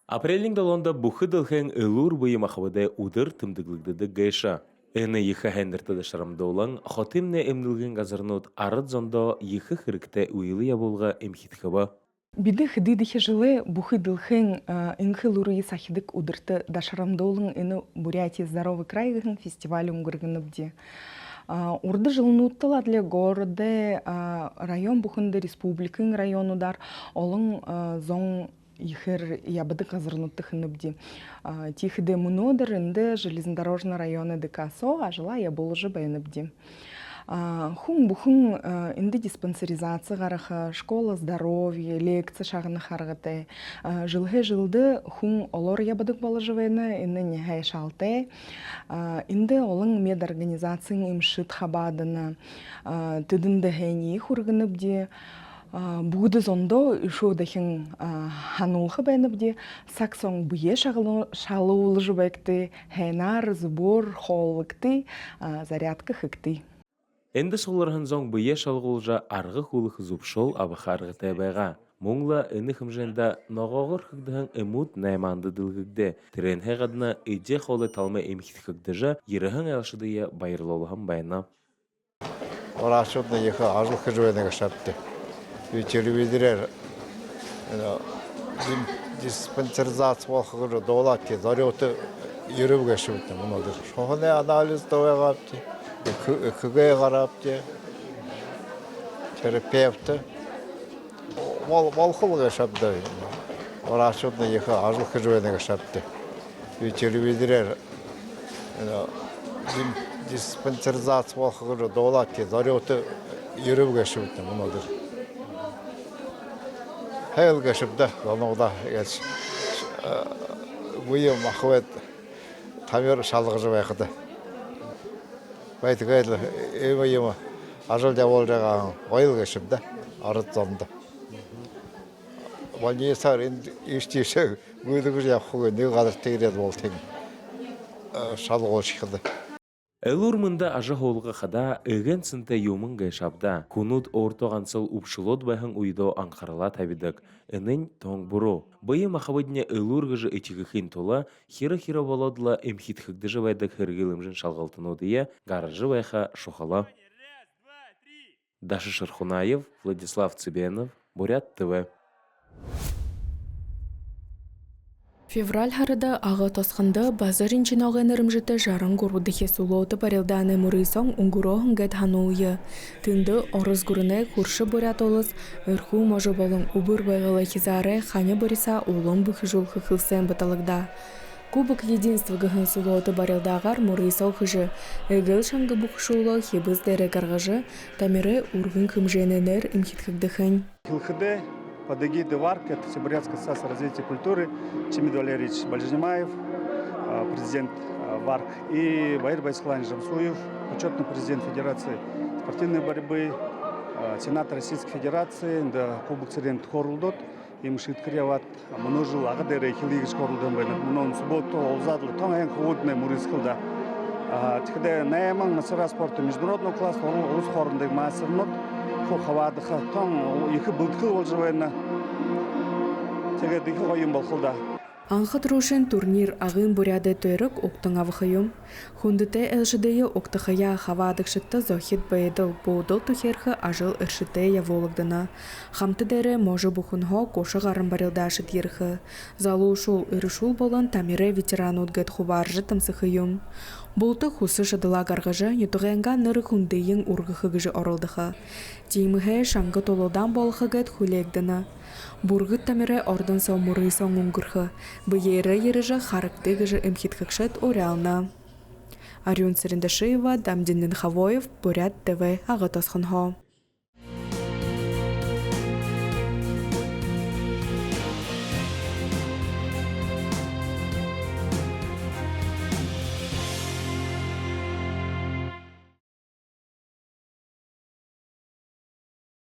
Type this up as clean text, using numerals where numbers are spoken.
Апрелин долонда бухыдылхэн ылур быйым ахваде удыр тымдыглыгдыды гейша. Эны йыхы хәндерті да шарамдолан, хотимне эмнілген газырнут арыд зондо йыхы хырыкте уйлы ябулға эмхитхыба. Биды хыдыдыхе жылы бухыдылхэн инхы луры сахидык удырты да шарамдолан эны Бурятия здоровый край фестиваль унгыргыныбде. Урды жылынуттыла для города район бухынды республикын районудар олың зон ихер ябыды казырнутты хыныбде. Тихиде мунодыр инде железнодорожный районы декасо, а жила я был уже бәйныбде. Хун бухын инде диспансеризация гараха, школа здоровья, лекция шағыны харгыты. Жылды хун олор ябыдык балыжывайны, инде нехай шалты. Инде олың медорганизацияң имшыт хабадыны, тыдынды хэйни хургыныбде. Бугды зондо ишудахин ханулхы бәйныбде, саксон бұе шалы улыжы бәкті, хәйнар, збор, холвыкты, зарядка хыкты. Энді солархан зон бұе шалғылжа арғы хулық зубшол абықарғы тәбәға. Мұңла әні хымжында ноғағыр хыгдыған эмут найманды дылгыгде. Тірен хәғадына иде холы талмы емхит хыгдыжа еріған әлшыдыя байырлолыған байына. Орашудны ехы ажыл хыжуэнеге шапты. Телевизорер диспансеризация болғыры доладке зарёты еріуге шүбітті мұнадыр. Шоғыне анализ доға ғапты, үкіге ғарапты, терапевті. Болғылығы шапты. Орашудны ехы ажыл хыжуэнеге шапты. Телевизорер диспансеризация болғыры доладке зарёты еріуге шүбітті мұнадыр. Хәйлгі шыпты, ғануғда бұйым ақует тамер шалғы жып әқыды. Бәйті қайлы, өймейімі ажыл жауыл жағағын ғайлғы шыпты, арыт зонды. Больницар ештейші бұйдығы жаққығы не қадыр тегіреді бол тең шалғы ол шықыды. Элур мында ажы холға қада өген сынты юмын ғайшабда. Кунут ортоғансыл ұпшылот байхын уйдо аңқарыла табидық. Энін тоң бұру. Бұйы мақабыдіне элур ғыжы этигіхин тола, хира-хира болодыла эмхит хыгдыжы байдық хыргылымжын шалғалтын одыя, гаражы байха шухала. Даша Шархунаев, Владислав Цыбенов, Бурят ТВ. Февраль харыда ағы тосқынды базарин чинағын ырымжыты жарың ғұрудығы сулоты барелданы мұрысон ұңғырохын ғайд хануы. Тынды орыз ғұрыны құршы бұрят олыз, үрху можы болың ұбыр байғылы хизары ханы бұрыса олың бүхі жол хықылсын бұталығда. Кубок единства ғын сулоты барелдағар мұрысол хыжы, әгіл шаңғы бұқшулы хебіз дәрі қарғыжы, тамиры ұрғын күмженінер имхитхігдіхін. Под эгидой ВАРК, это Всебурятское ассоциация развития культуры, Чемид Валерьевич Бальжнимаев, президент ВАРК, и Баир Байсхлан Жамсуев, почетный президент Федерации спортивной борьбы, сенатор Российской Федерации, да Кубок Церент Хорулдот, им шиткреват, множил агадеры хилигиш Хорулдон бен, мнон субботу олзадлы, том эн худный мурисхилда. Тихде наеман масера спорта международного класса, улус хорынды мастернот, хавадыха том екі бұлтқыл олжывайына тегедігі ойын болқылда. Анхыт рушен турнир ағын буряды тойрық оқтың авықайым. Хундыте әлжідейі оқтықая хавадық шытты зохит бәйділ болдыл тұхерхі ажыл үршітея волығдына. Хамты дәрі можы бұхынға кошы ғарын барылда ашыт ерхі. Залу шул үрішул болын тамиры ветеран ұдгет хубаржы тымсықайым. Болты хусы жадыла гарғыжы нетуғанға ныры хундейін ұрғықы гыжы орылдықы. Дейміғе шаңғы толудан болықы гәт хулегдіні. Бургыт тамиры ордын сау мұры сау ұңғырхы. Бұйері ережі харыкты гыжы эмхитхікшет орялна. Арюн Сырындашиева, Дамдиннин Хавоев, Бурят ТВ, Ағы Тосхынхо.